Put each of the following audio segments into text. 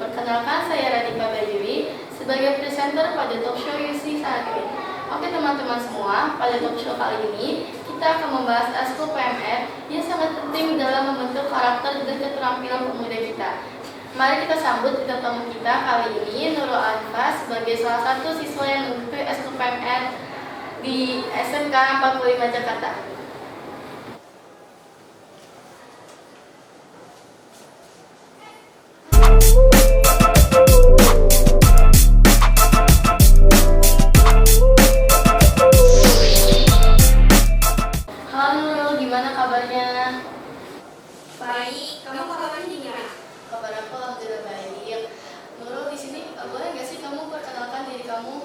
Perkenalkan, saya Radhika Bajuwi sebagai presenter pada talk show UC saat ini. Oke teman-teman semua, pada talk show kali ini kita akan membahas eskul PMR yang sangat penting dalam membentuk karakter dan keterampilan pemuda kita. Mari kita sambut bintang tamu kita kali ini, Nurul Alfa, sebagai salah satu siswa yang mengikuti eskul PMR di SMK 45 Jakarta. Halo Nurul, gimana kabarnya? Baik, kamu kabarnya gimana? Kabar aku alhamdulillah baik. Nurul, di sini boleh nggak sih kamu perkenalkan diri kamu?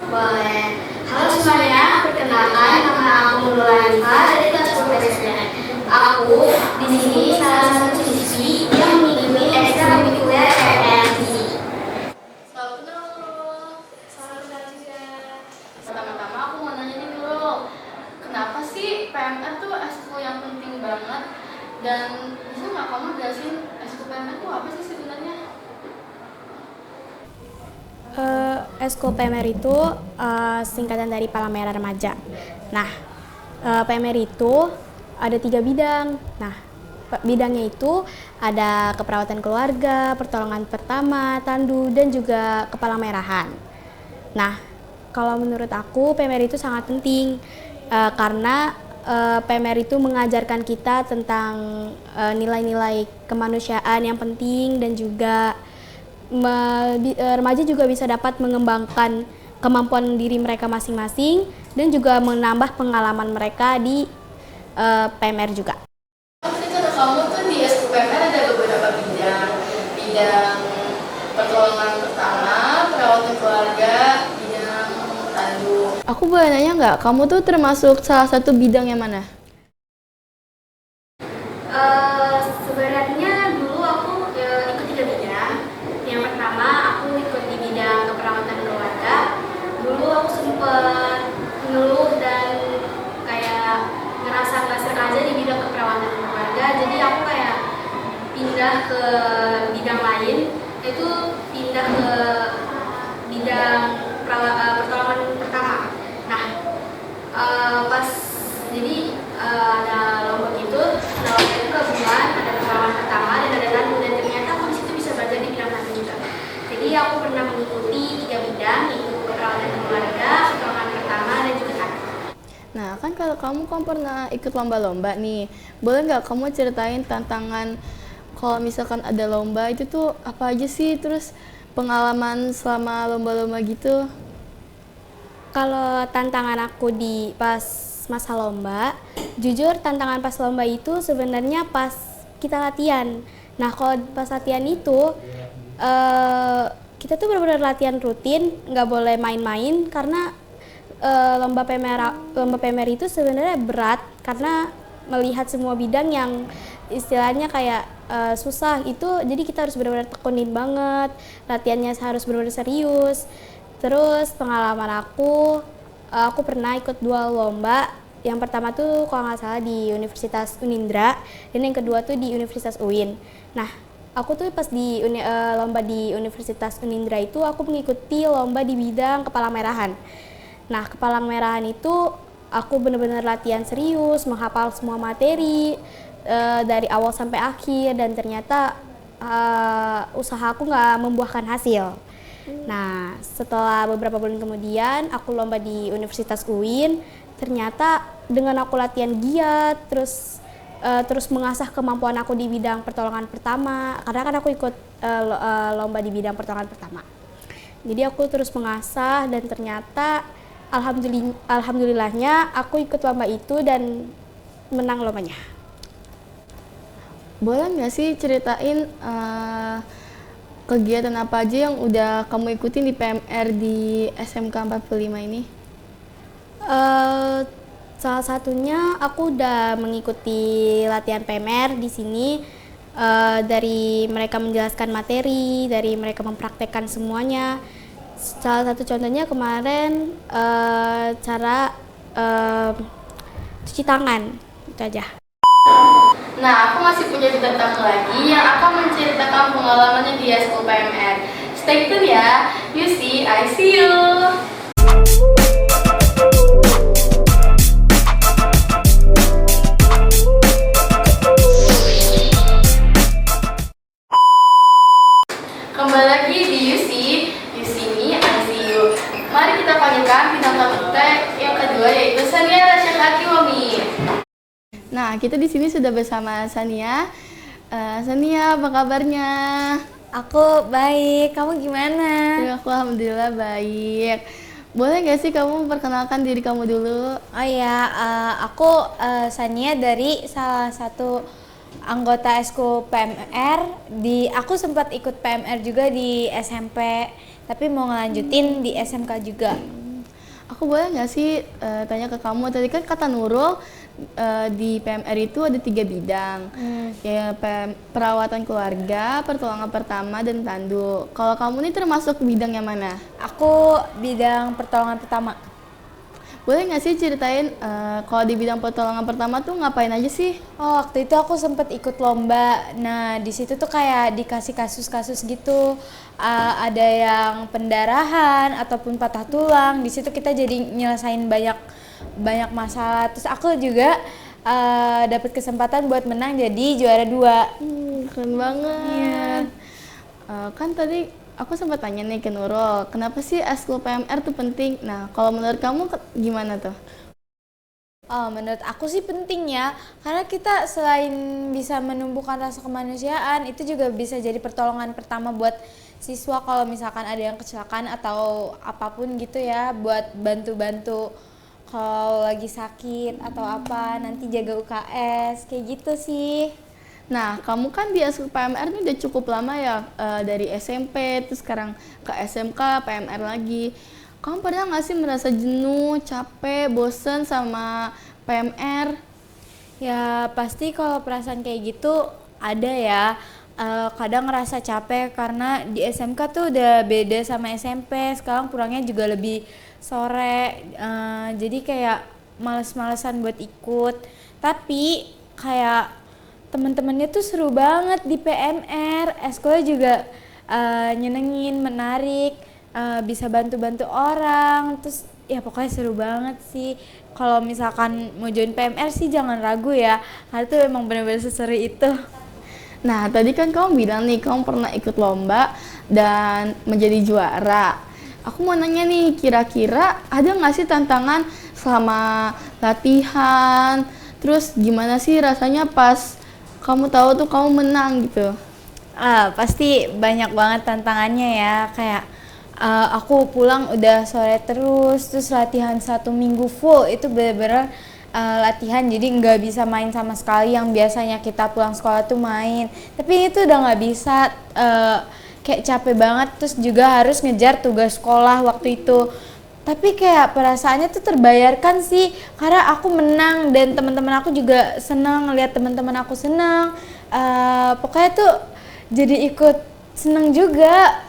Boleh. Halo semuanya, perkenalkan nama aku Nurul Alfa dari kelas 10 SDN. Aku di sini salah satu siswi yang mengikuti ekstrakurikuler PMR. Selamat kenal Nurul. Salam kenal juga. Pertama-tama aku mau nanya nih Nurul, kenapa sih PMR tuh eskul yang penting banget? Dan bisa nggak kamu jelasin eskul PMR itu apa sih sebenarnya? Eskul PMR itu singkatan dari Palang Merah Remaja. Nah, PMR itu ada 3 bidang. Nah, bidangnya itu ada keperawatan keluarga, pertolongan pertama, tandu, dan juga kepala merahan. Nah, kalau menurut aku PMR itu sangat penting karena PMR itu mengajarkan kita tentang nilai-nilai kemanusiaan yang penting, dan juga remaja juga bisa dapat mengembangkan kemampuan diri mereka masing-masing dan juga menambah pengalaman mereka di PMR juga. Tadi kata kamu tuh di eskul PMR ada beberapa bidang, bidang pertolongan pertama, perawatan keluarga, bidang tandu. Aku boleh nanya nggak, kamu tuh termasuk salah satu bidang yang mana? Sebenarnya dulu aku ikut 3 bidang. Yang pertama aku ikut di bidang keperawatan keluarga. Dulu aku sempat ngeluh dan kayak ngerasa nggak serka aja di bidang keperawatan keluarga. Jadi aku kayak pindah ke bidang lain, yaitu pindah ke bidang pertolongan pertama. Nah, pas jadi ada lomba gitu, nah waktu itu gabungan ada pertolongan pertama dan ada tandu, dan ternyata aku di situ bisa belajar di bidang tandu juga. Jadi aku pernah mengikuti 3 bidang, yaitu perawatan keluarga, pertolongan pertama, dan juga tandu. Nah, kan kalau kamu kan pernah ikut lomba-lomba nih, boleh nggak kamu ceritain tantangan kalau misalkan ada lomba itu tuh apa aja sih, terus pengalaman selama lomba-lomba gitu? Kalau tantangan aku di pas masa lomba, jujur tantangan pas lomba itu sebenarnya pas kita latihan. Nah, kalau pas latihan itu kita tuh benar-benar latihan rutin, nggak boleh main-main karena lomba PMR itu sebenarnya berat karena melihat semua bidang yang istilahnya kayak susah itu, jadi kita harus benar-benar tekunin banget, latihannya harus benar-benar serius. Terus pengalaman aku pernah ikut 2 lomba. Yang pertama tuh kalau nggak salah di Universitas Unindra, dan yang kedua tuh di Universitas UIN. Nah, aku tuh pas di lomba di Universitas Unindra itu aku mengikuti lomba di bidang kepala merahan. Nah, kepala merahan itu aku benar-benar latihan serius, menghafal semua materi dari awal sampai akhir, dan ternyata usaha aku nggak membuahkan hasil. Nah, setelah beberapa bulan kemudian aku lomba di Universitas UIN, ternyata dengan aku latihan giat, terus mengasah kemampuan aku di bidang pertolongan pertama, karena kan aku ikut lomba di bidang pertolongan pertama. Jadi aku terus mengasah, dan ternyata alhamdulillahnya aku ikut lomba itu dan menang lombanya. Boleh nggak sih ceritain kegiatan apa aja yang udah kamu ikutin di PMR di SMK 45 ini? Salah satunya aku udah mengikuti latihan PMR di sini, dari mereka menjelaskan materi, dari mereka mempraktekkan semuanya. Salah satu contohnya kemarin cara cuci tangan, itu aja. Nah, aku masih punya bintang tamu lagi yang akan menceritakan pengalamannya di Eskul PMR. Stay tune ya. You see, I see you. Kembali lagi di You See Me, I See You. Mari kita panggilkan bintang tamu kita yang kedua yaitu Sania Rasya Hakiwami. Nah, kita di sini sudah bersama Sania. Sania, apa kabarnya? Aku baik, kamu gimana? Ya, aku alhamdulillah baik. Boleh nggak sih kamu memperkenalkan diri kamu dulu? Oh ya, aku Sania dari salah satu anggota Eskul PMR. Aku sempat ikut PMR juga di SMP, tapi mau ngelanjutin di SMK juga. Aku boleh nggak sih tanya ke kamu, tadi kan kata Nurul di PMR itu ada 3 bidang, ya perawatan keluarga, pertolongan pertama, dan tandu. Kalau kamu ini termasuk bidang yang mana? Aku bidang pertolongan pertama. Boleh nggak sih ceritain kalau di bidang pertolongan pertama tuh ngapain aja sih? Oh, waktu itu aku sempat ikut lomba. Nah, di situ tuh kayak dikasih kasus-kasus gitu. Ada yang pendarahan ataupun patah tulang. Di situ kita jadi nyelesain banyak masalah. Terus aku juga dapat kesempatan buat menang jadi juara 2. Keren banget. Kan tadi aku sempat tanya nih ke Nurul, kenapa sih Eskul PMR tuh penting? Nah, kalau menurut kamu gimana tuh? Menurut aku sih penting ya, karena kita selain bisa menumbuhkan rasa kemanusiaan, itu juga bisa jadi pertolongan pertama buat siswa kalau misalkan ada yang kecelakaan atau apapun gitu ya, buat bantu-bantu kalau lagi sakit atau apa, nanti jaga UKS, kayak gitu sih. Nah, kamu kan di Eskul PMR ini udah cukup lama ya, dari SMP, terus sekarang ke SMK, PMR lagi. Kamu pernah nggak sih merasa jenuh, capek, bosen sama PMR? Ya pasti kalau perasaan kayak gitu ada ya. Kadang ngerasa capek karena di SMK tuh udah beda sama SMP. Sekarang pulangnya juga lebih sore. Jadi kayak males-malesan buat ikut. Tapi kayak temen-temennya tuh seru banget di PMR. Eskulnya juga nyenengin, menarik. Bisa bantu-bantu orang, terus ya pokoknya seru banget sih. Kalau misalkan mau join PMR sih jangan ragu ya, karena itu emang benar-benar seseru itu. Nah, tadi kan kamu bilang nih, kamu pernah ikut lomba dan menjadi juara. Aku mau nanya nih, kira-kira ada nggak sih tantangan selama latihan? Terus gimana sih rasanya pas kamu tahu tuh kamu menang gitu? Pasti banyak banget tantangannya ya, kayak aku pulang udah sore terus latihan 1 minggu full, itu bener-bener latihan, jadi nggak bisa main sama sekali. Yang biasanya kita pulang sekolah tuh main, tapi itu udah nggak bisa, kayak capek banget. Terus juga harus ngejar tugas sekolah waktu itu, tapi kayak perasaannya tuh terbayarkan sih, karena aku menang dan teman-teman aku juga senang ngeliat teman-teman aku senang. Pokoknya tuh jadi ikut seneng juga.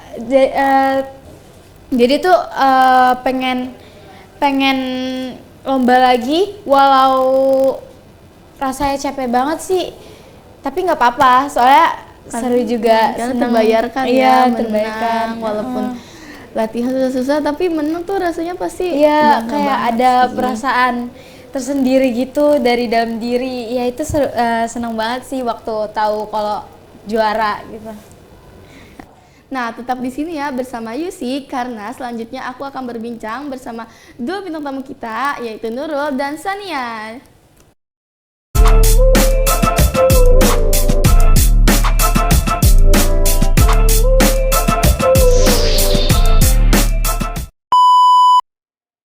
Jadi tuh pengen lomba lagi, walau rasanya capek banget sih, tapi nggak apa-apa, soalnya seru juga, kan seneng. terbayarkan Iya, ya, terbayarkan. menang walaupun latihan susah-susah, tapi menang tuh rasanya pasti Iya, bangga kayak banget ada sih. perasaan tersendiri gitu dari dalam diri. Ya itu seneng banget sih waktu tahu kalau juara gitu. Nah, tetap di sini ya bersama Yusi, karena selanjutnya aku akan berbincang bersama 2 bintang tamu kita, yaitu Nurul dan Sania.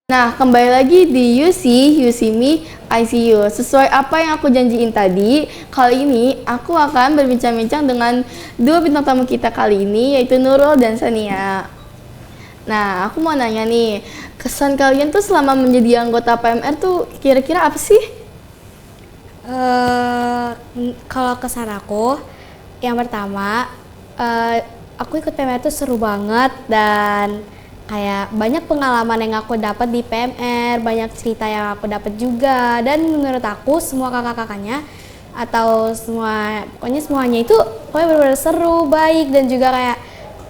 Nah, kembali lagi di You See Me, I See You. Sesuai apa yang aku janjiin tadi, kali ini aku akan berbincang-bincang dengan 2 bintang tamu kita kali ini, yaitu Nurul dan Sania. Nah, aku mau nanya nih, kesan kalian tuh selama menjadi anggota PMR tuh kira-kira apa sih? Kalau kesan aku, yang pertama, aku ikut PMR itu seru banget dan kayak banyak pengalaman yang aku dapat di PMR, banyak cerita yang aku dapat juga, dan menurut aku semua kakak-kakaknya atau pokoknya semuanya itu pokoknya benar-benar seru, baik, dan juga kayak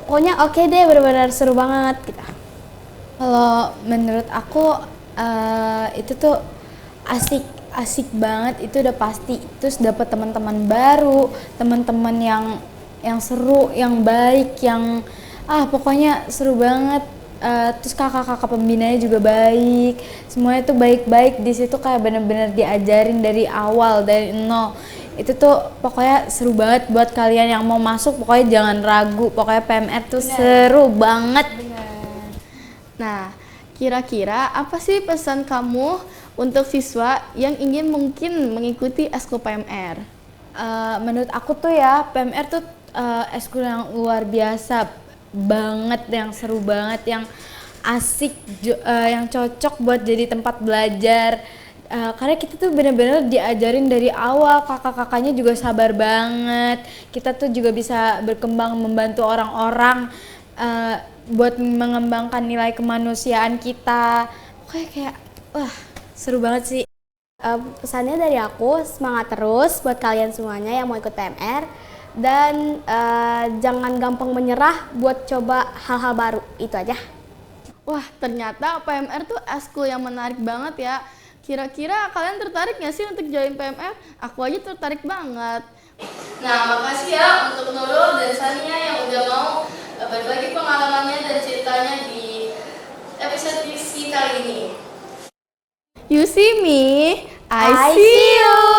pokoknya oke deh, benar-benar seru banget gitu. Kalau menurut aku itu tuh asik banget, itu udah pasti. Terus dapat teman-teman baru, teman-teman yang seru, yang baik, yang pokoknya seru banget. Terus kakak-kakak pembinanya juga baik, semuanya tuh baik-baik di situ, kayak bener-bener diajarin dari awal, dari nol. Itu tuh pokoknya seru banget buat kalian yang mau masuk, pokoknya jangan ragu, pokoknya PMR tuh seru banget. Nah, kira-kira apa sih pesan kamu untuk siswa yang ingin mungkin mengikuti eskul PMR? Menurut aku tuh ya, PMR tuh eskul yang luar biasa banget, yang seru banget, yang asik, yang cocok buat jadi tempat belajar. Karena kita tuh bener-bener diajarin dari awal, kakak-kakaknya juga sabar banget. Kita tuh juga bisa berkembang membantu orang-orang buat mengembangkan nilai kemanusiaan kita. Pokoknya kayak seru banget sih. Pesannya dari aku, semangat terus buat kalian semuanya yang mau ikut PMR, dan jangan gampang menyerah buat coba hal-hal baru, itu aja. Wah, ternyata PMR tuh eskul yang menarik banget ya. Kira-kira kalian tertarik nggak sih untuk join PMR? Aku aja tertarik banget. Nah, makasih ya untuk Nurul dan Sania yang udah mau berbagi pengalamannya dan ceritanya di episode UC kali ini. You see me, I see you.